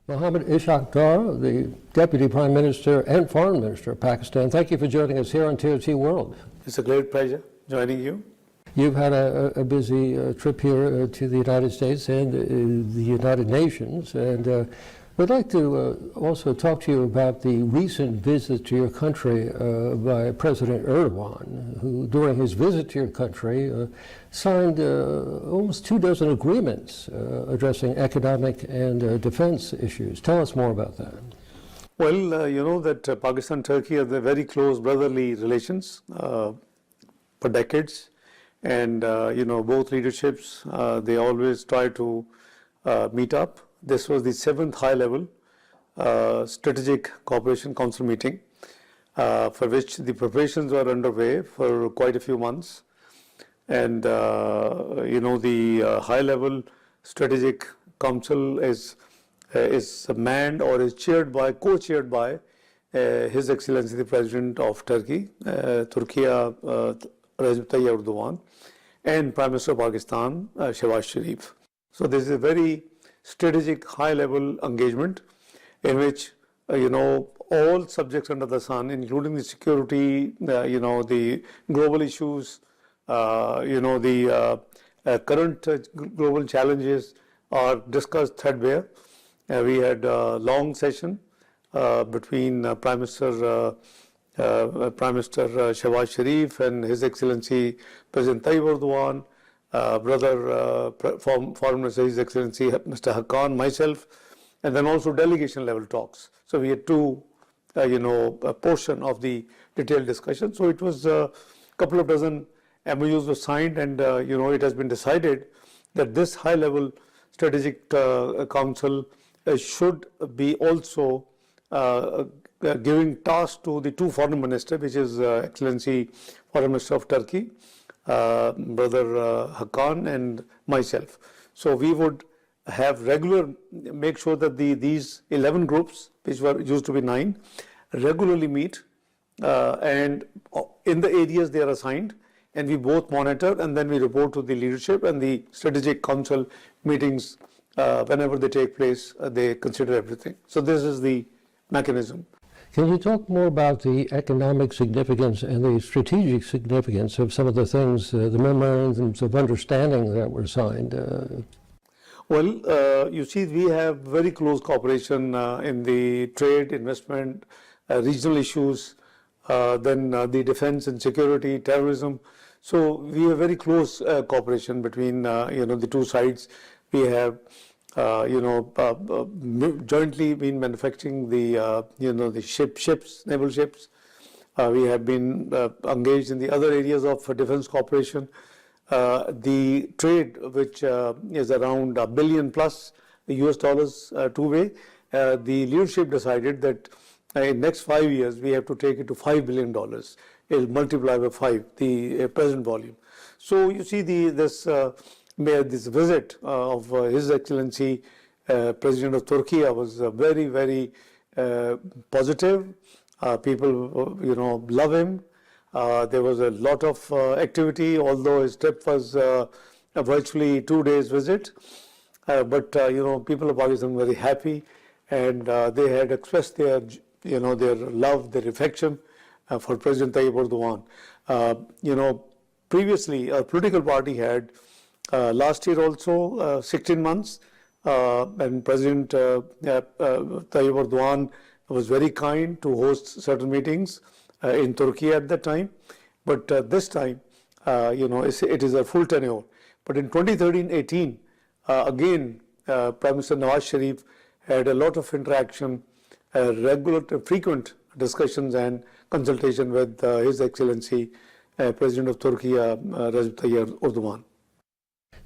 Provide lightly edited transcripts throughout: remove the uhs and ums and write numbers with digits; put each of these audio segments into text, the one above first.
Mohammed Ishaq, the Deputy Prime Minister and Foreign Minister of Pakistan, thank you for joining us here on TRT World. It's a great pleasure joining you. You've had a busy trip here to the United States and the United Nations, and we'd like to also talk to you about the recent visit to your country by President Erdogan, who during his visit to your country signed almost 24 agreements addressing economic and defense issues. Tell us more about that. Well, you know that Pakistan and Turkey have very close brotherly relations for decades, and you know, both leaderships, they always try to meet up. This was the 7th high-level Strategic Cooperation Council meeting, for which the preparations were underway for quite a few months. And you know, the high-level Strategic Council is manned or is co-chaired by His Excellency the President of Turkey, Turkey Recep Tayyip Erdogan, and Prime Minister of Pakistan, Shehbaz Sharif. So this is a very strategic high-level engagement in which you know, all subjects under the sun, including the security, you know, the global issues, you know, the current global challenges are discussed threadbare. We had a long session between Prime Minister Shehbaz Sharif and His Excellency President Tayyip Erdogan, Foreign Minister His Excellency Mr. Haqqan, myself, and then also delegation level talks. So we had two, you know, a portion of the detailed discussion. So it was a couple of dozen MOUs were signed, and you know, it has been decided that this high-level strategic council should be also giving tasks to the two foreign ministers, which is Excellency Foreign Minister of Turkey, Brother Haqqan, and myself. So we would have make sure that these 11 groups, which used to be 9, regularly meet and in the areas they are assigned, and we both monitor, and then we report to the leadership, and the strategic council meetings, whenever they take place, they consider everything. So this is the mechanism. Can you talk more about the economic significance and the strategic significance of some of the things, the memorandums of understanding that were signed? Well, you see, we have very close cooperation in the trade, investment, regional issues, then the defense and security, terrorism. So we have very close cooperation between you know, the two sides. We have you know, jointly been manufacturing the you know, the ships, naval ships. We have been engaged in the other areas of defense cooperation. The trade, which is around $1 billion plus US dollars two-way, the leadership decided that in next 5 years we have to take it to $5 billion. It'll multiply by 5 the present volume. So you see, this visit of His Excellency President of Turkey was very, very positive. People, you know, love him. There was a lot of activity, although his trip was a virtually 2 days visit. But you know, people of Pakistan were very happy, and they had expressed their, you know, their love, their affection for President Tayyip Erdogan. You know, previously our political party had last year also 16 months, and President Tayyip Erdogan was very kind to host certain meetings in Turkey at that time. But this time, you know, it is a full tenure. But in 2013-18, again, Prime Minister Nawaz Sharif had a lot of interaction, regular, frequent discussions and consultation with His Excellency President of Turkey, Recep Tayyip Erdogan.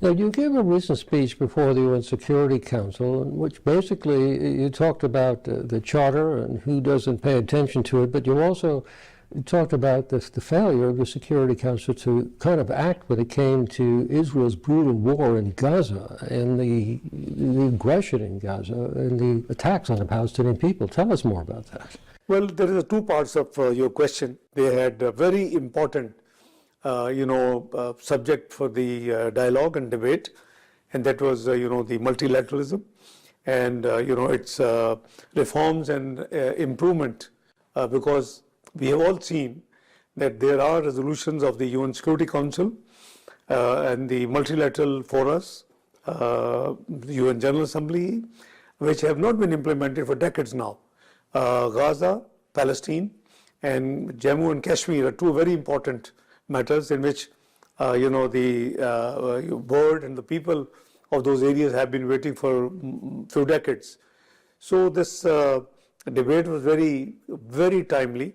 Now, you gave a recent speech before the UN Security Council, in which basically you talked about the Charter and who doesn't pay attention to it, but you also talked about the failure of the Security Council to kind of act when it came to Israel's brutal war in Gaza and the aggression in Gaza and the attacks on the Palestinian people. Tell us more about that. Well, there are two parts of your question. They had a very important subject for the dialogue and debate, and that was the multilateralism. and its reforms and improvement, because we have all seen that there are resolutions of the UN Security Council and the multilateral forums, the UN General Assembly, which have not been implemented for decades now. Gaza, Palestine, and Jammu and Kashmir are two very important matters in which the world and the people of those areas have been waiting for few decades. So this debate was very, very timely.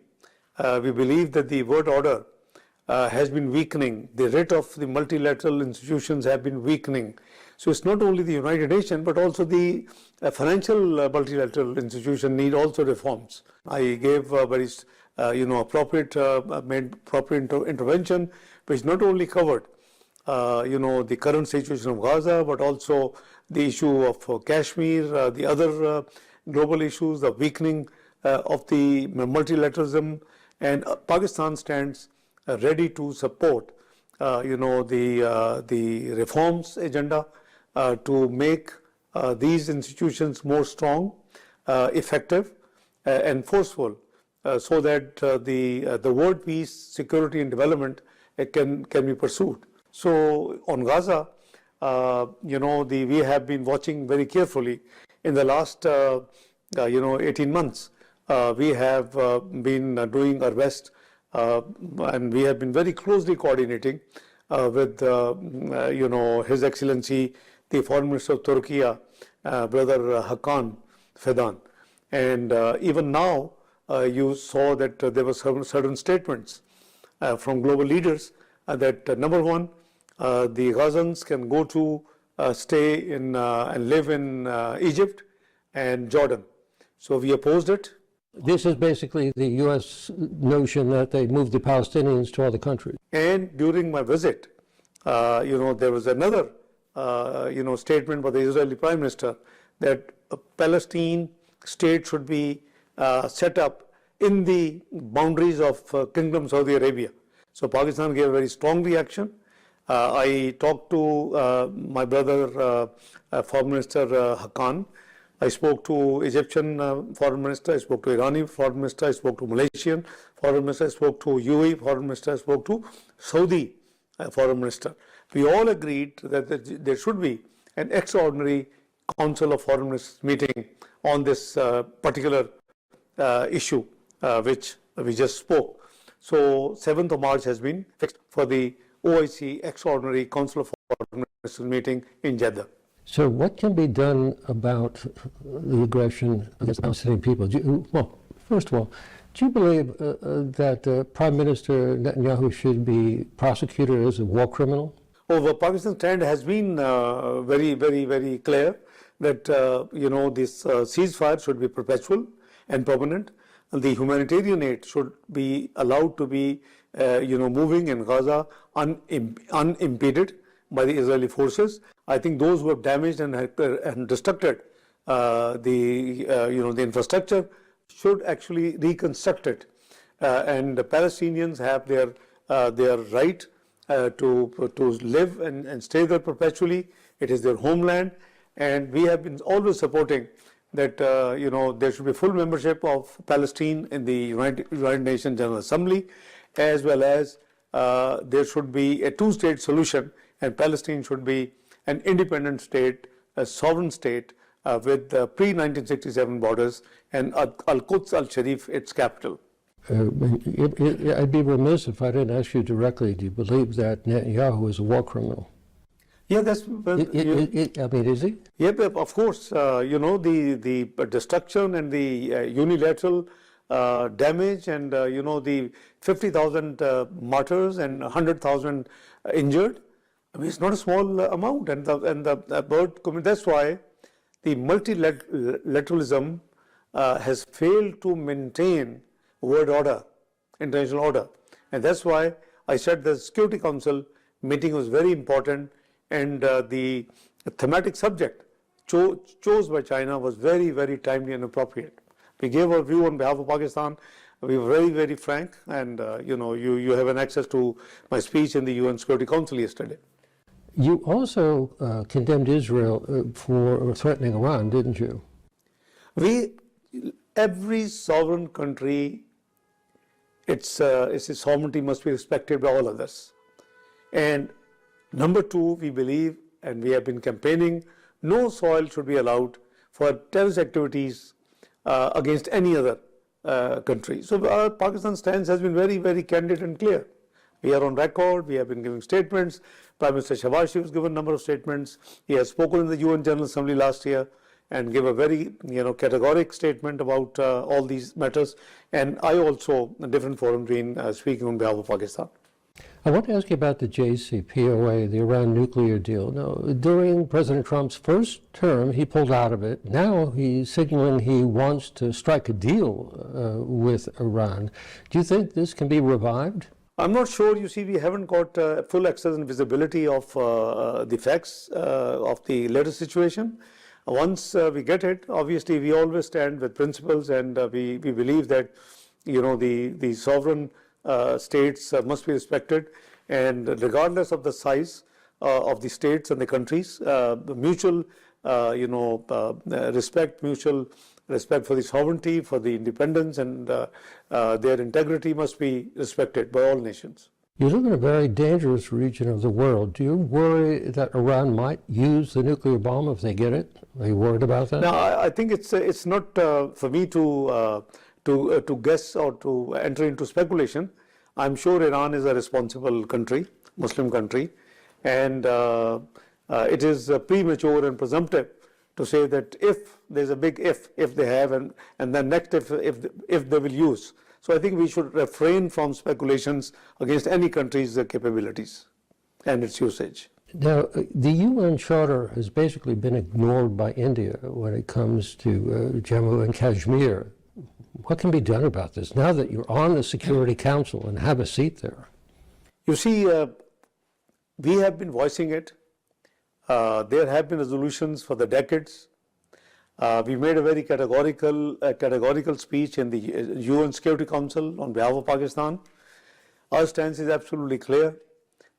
We believe that the world order has been weakening. The rate of the multilateral institutions have been weakening. So it's not only the United Nations, but also the financial multilateral institution need also reforms. I gave a very appropriate intervention, which not only covered the current situation of Gaza, but also the issue of Kashmir, the other global issues, the weakening of the multilateralism, and Pakistan stands ready to support the reforms agenda to make these institutions more strong, effective, and forceful, so that the world peace, security, and development can be pursued. So on Gaza, we have been watching very carefully in the last 18 months. We have been doing our best, and we have been very closely coordinating with His Excellency the Foreign Minister of Turkey, Brother Hakan Fidan, and even now you saw that there were certain statements from global leaders that number one, the Gazans can go to stay in and live in Egypt and Jordan. So we opposed it. This is basically the U.S. notion that they moved the Palestinians to other countries. And during my visit, there was another, statement by the Israeli Prime Minister that a Palestine state should be set up in the boundaries of Kingdom Saudi Arabia. So Pakistan gave a very strong reaction. I talked to my brother, Foreign Minister Hakan. I spoke to Egyptian Foreign Minister, I spoke to Irani Foreign Minister, I spoke to Malaysian Foreign Minister, I spoke to UAE Foreign Minister, I spoke to Saudi Foreign Minister. We all agreed that there should be an extraordinary Council of Foreign Ministers meeting on this particular issue which we just spoke. So 7th of March has been fixed for the OIC Extraordinary Council of Foreign Ministers meeting in Jeddah. So what can be done about the aggression against the Palestinian people? Well, first of all, do you believe that Prime Minister Netanyahu should be prosecuted as a war criminal? Well, Pakistan's stand has been very, very, very clear that this ceasefire should be perpetual and permanent. And the humanitarian aid should be allowed to be, moving in Gaza unimpeded by the Israeli forces. I think those who have damaged and destructed the infrastructure should actually reconstruct it, and the Palestinians have their right to live and stay there perpetually. It is their homeland, and we have been always supporting that there should be full membership of Palestine in the United Nations General Assembly, as well as there should be a two-state solution, and Palestine should be an independent state, a sovereign state with pre-1967 borders, and Al-Quds al-Sharif its capital. I'd be remiss if I didn't ask you directly, do you believe that Netanyahu is a war criminal? Yeah, that's... is he? Yeah, of course. The destruction and the unilateral damage and, the 50,000 martyrs and 100,000 injured. I mean, it's not a small amount. And the world community, that's why the multilateralism has failed to maintain world order, international order. And that's why I said the Security Council meeting was very important, and the thematic subject chose by China was very, very timely and appropriate. We gave our view on behalf of Pakistan. We were very, very frank, and you have an access to my speech in the UN Security Council yesterday. You also condemned Israel for threatening Iran, didn't you? Every sovereign country, its sovereignty must be respected by all others. And number two, we believe, and we have been campaigning, no soil should be allowed for terrorist activities against any other country. So our Pakistan stance has been very, very candid and clear. We are on record. We have been giving statements. Prime Minister Shahbaz Sharif has given a number of statements. He has spoken in the UN General Assembly last year and gave a very categoric statement about all these matters. And I also, in different forums, been speaking on behalf of Pakistan. I want to ask you about the JCPOA, the Iran nuclear deal. Now, during President Trump's first term, he pulled out of it. Now he's signaling he wants to strike a deal with Iran. Do you think this can be revived? I'm not sure. You see, we haven't got full access and visibility of the facts of the latest situation. Once we get it, obviously we always stand with principles, and we believe that the sovereign states must be respected, and regardless of the size of the states and the countries, the mutual mutual respect for the sovereignty, for the independence, and their integrity must be respected by all nations. You live in a very dangerous region of the world. Do you worry that Iran might use the nuclear bomb if they get it? Are you worried about that? No, I think it's not for me to guess or to enter into speculation. I'm sure Iran is a responsible country, Muslim country, and it is premature and presumptive to say that if there's a big if they have, and then next if they will use. So I think we should refrain from speculations against any country's capabilities and its usage. Now, the UN Charter has basically been ignored by India when it comes to Jammu and Kashmir. What can be done about this now that you're on the Security Council and have a seat there? You see, we have been voicing it. There have been resolutions for the decades. We made a very categorical speech in the UN Security Council on behalf of Pakistan. Our stance is absolutely clear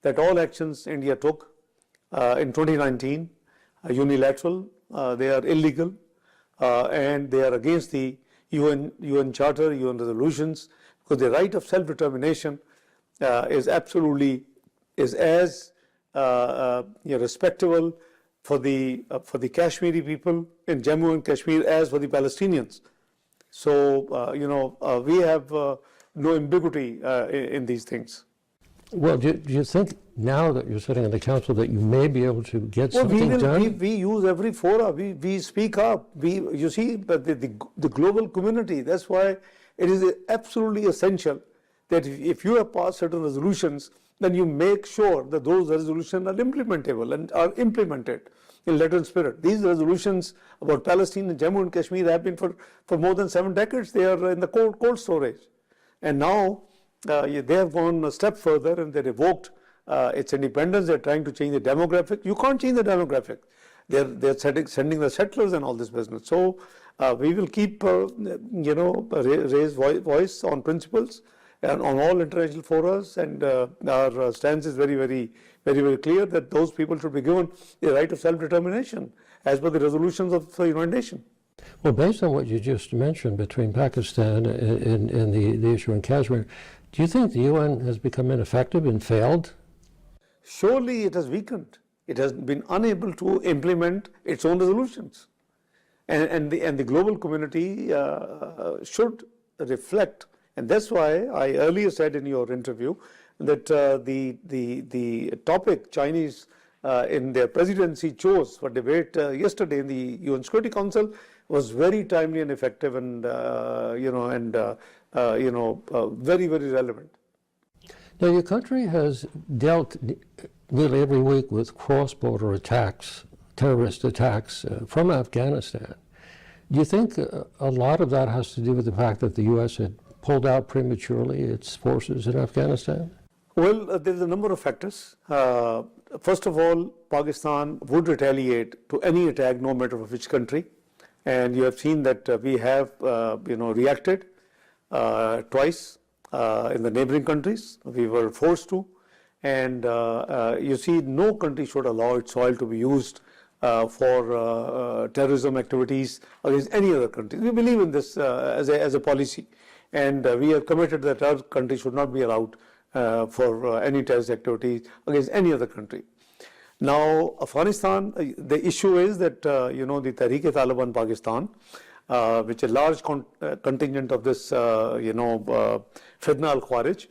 that all actions India took in 2019 are unilateral, they are illegal, and they are against the UN Charter, UN resolutions, because the right of self-determination is as respectable for the Kashmiri people in Jammu and Kashmir as for the Palestinians. So we have no ambiguity in these things. Well, do you think now that you're sitting in the council that you may be able to get something done? We use every fora. We speak up. You see, the global community. That's why it is absolutely essential that if you have passed certain resolutions, then you make sure that those resolutions are implementable and are implemented in letter and spirit. These resolutions about Palestine and Jammu and Kashmir have been for more than 7 decades. They are in the cold storage. And now they have gone a step further and they revoked its independence. They're trying to change the demographic. You can't change the demographic. They're sending the settlers and all this business. So we will keep raise voice on principles and on all international forums, and our stance is very, very, very, very clear that those people should be given the right of self-determination as per the resolutions of the United Nations. Well, based on what you just mentioned between Pakistan and the issue in Kashmir, do you think the UN has become ineffective and failed? Surely it has weakened. It has been unable to implement its own resolutions. And the global community should reflect. And that's why I earlier said in your interview that the topic Chinese in their presidency chose for debate yesterday in the UN Security Council was very timely and effective, and very, very relevant. Now, your country has dealt nearly every week with cross-border attacks, terrorist attacks from Afghanistan. Do you think a lot of that has to do with the fact that the U.S. had pulled out prematurely its forces in Afghanistan? Well, there's a number of factors. First of all, Pakistan would retaliate to any attack, no matter of which country. And you have seen that we have, reacted twice in the neighboring countries. We were forced to. And you see, no country should allow its soil to be used for terrorism activities against any other country. We believe in this as a policy, and we are committed that our country should not be allowed for any terrorist activities against any other country. Now, Afghanistan, the issue is that the Tehreek-e-Taliban Pakistan, which a large contingent of this Fitna al-Khawarij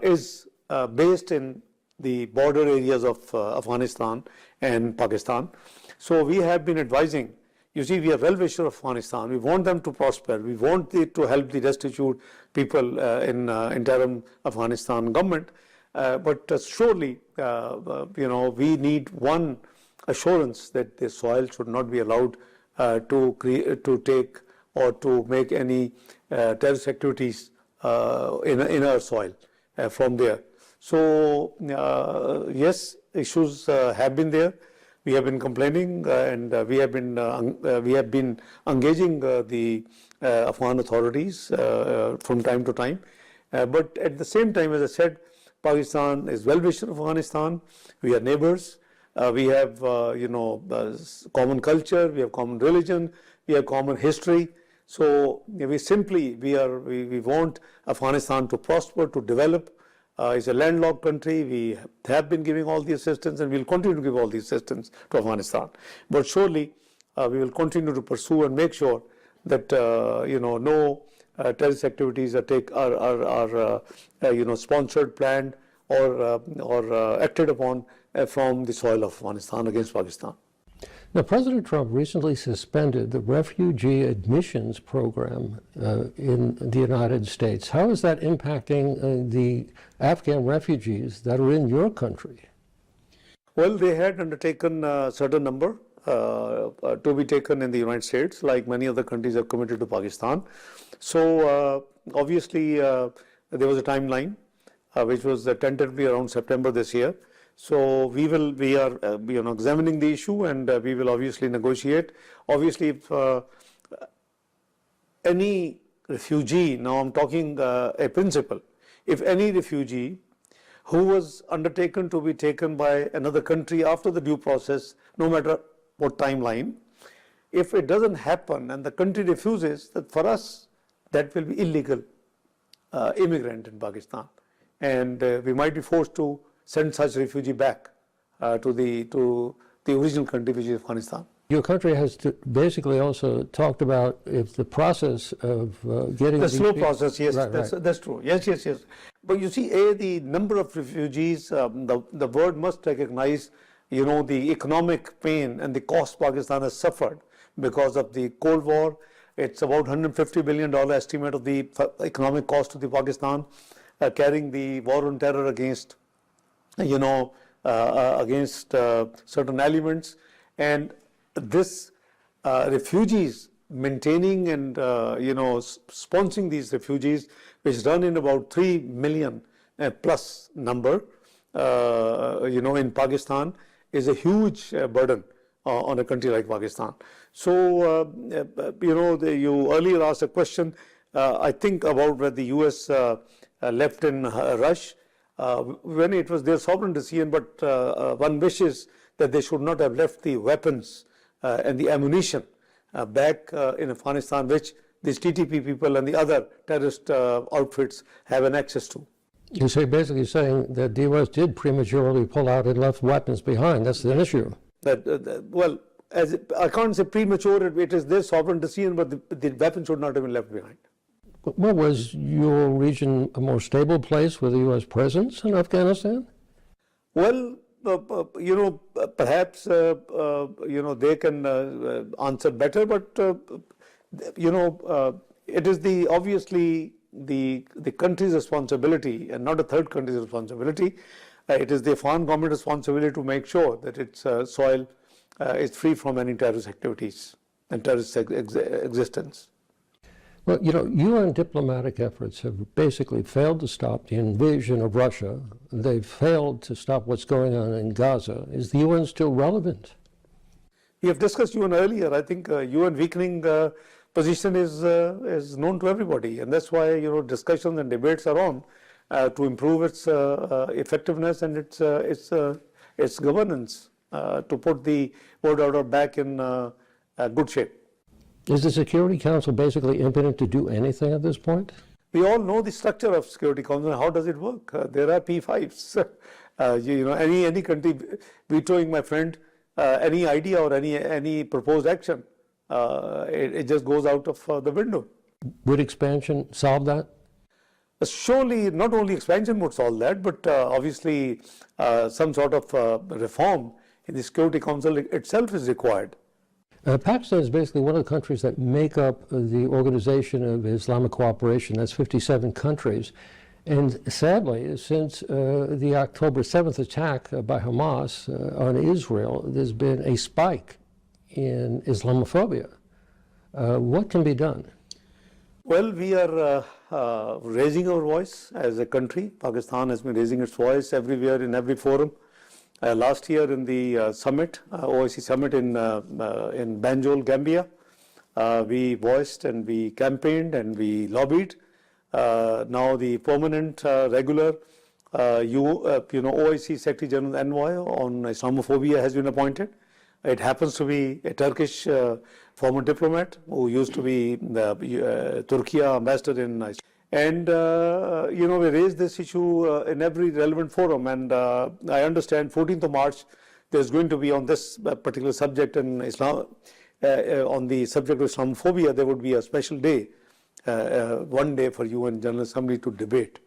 is based in the border areas of Afghanistan and Pakistan. So we have been advising, you see, we are well-wishers of Afghanistan. We want them to prosper. We want it to help the destitute people in interim Afghanistan government. But surely, we need one assurance that the soil should not be allowed to take or to make any terrorist activities in our soil from there. So yes, issues have been there. We have been complaining, and we have been engaging the Afghan authorities from time to time. But at the same time, as I said, Pakistan is well-wisher of Afghanistan. We are neighbors. We have common culture. We have common religion. We have common history. So we want Afghanistan to prosper, to develop. It's a landlocked country. We have been giving all the assistance, and we will continue to give all the assistance to Afghanistan. But surely, we will continue to pursue and make sure that no terrorist activities are sponsored, planned, or acted upon from the soil of Afghanistan against Pakistan. Now, President Trump recently suspended the refugee admissions program in the United States. How is that impacting the Afghan refugees that are in your country? Well, they had undertaken a certain number to be taken in the United States, like many other countries have committed to Pakistan. So obviously there was a timeline which was tentatively around September this year. So we are examining the issue, and we will obviously negotiate. Obviously, if any refugee, now I'm talking a principle, if any refugee who was undertaken to be taken by another country after the due process, no matter what timeline, if it doesn't happen and the country refuses, that for us that will be illegal immigrant in Pakistan, and we might be forced to send such refugee back to the original country, which is Afghanistan. Your country has basically also talked about if the process of getting the slow process. Yes, right, that's true. Yes. But you see, the number of refugees, the world must recognize, the economic pain and the cost Pakistan has suffered because of the Cold War. It's about $150 billion estimate of the economic cost to the Pakistan, carrying the war on terror against certain elements, and this refugees, maintaining and sponsoring these refugees, which run in about 3 million plus number in Pakistan, is a huge burden on a country like Pakistan. So you earlier asked a question, I think, about where the US left in a rush when it was their sovereign decision, but one wishes that they should not have left the weapons and the ammunition back in Afghanistan, which these TTP people and the other terrorist outfits have an access to. You say basically saying that the U.S. did prematurely pull out and left weapons behind. That's the issue. Well, I can't say premature. It is their sovereign decision, but the weapons should not have been left behind. Well, was your region a more stable place with a U.S. presence in Afghanistan? Well, perhaps they can answer better, but it is obviously the country's responsibility and not a third country's responsibility. It is the Afghan government responsibility to make sure that its soil is free from any terrorist activities and terrorist existence. Well, UN diplomatic efforts have basically failed to stop the invasion of Russia. They've failed to stop what's going on in Gaza. Is the UN still relevant? We have discussed UN earlier. I think UN weakening position is known to everybody, and that's why discussions and debates are on. to improve its effectiveness and its governance, to put the world order back in good shape. Is the Security Council basically impotent to do anything at this point? We all know the structure of Security Council. How does it work? There are P5s. Any country vetoing, my friend, any idea or any proposed action, it just goes out of the window. Would expansion solve that? Surely, not only expansion would solve that, but obviously some sort of reform in the Security Council itself is required. Pakistan is basically one of the countries that make up the Organization of Islamic Cooperation. That's 57 countries. And sadly, since the October 7th attack by Hamas on Israel, there's been a spike in Islamophobia. What can be done? Well, we are raising our voice as a country. Pakistan has been raising its voice everywhere in every forum. Last year in the summit, OIC summit in Banjul, Gambia, we voiced and we campaigned and we lobbied. Now the permanent, regular, OIC Secretary General Envoy on Islamophobia has been appointed. It happens to be a Turkish former diplomat who used to be the Turkey ambassador in Iceland. And, we raised this issue in every relevant forum. And I understand 14th of March, there's going to be on this particular subject in Islam, on the subject of Islamophobia, there would be a special day, one day for UN General Assembly to debate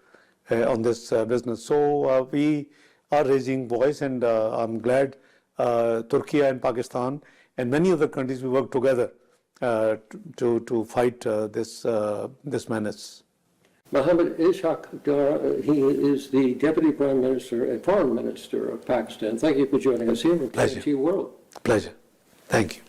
on this business. So we are raising voice, and I'm glad Turkey and Pakistan and many other countries we work together to fight this menace. Mohammed Ishaq, he is the Deputy Prime Minister and Foreign Minister of Pakistan. Thank you for joining us here. Pleasure. TRT World. Pleasure. Thank you.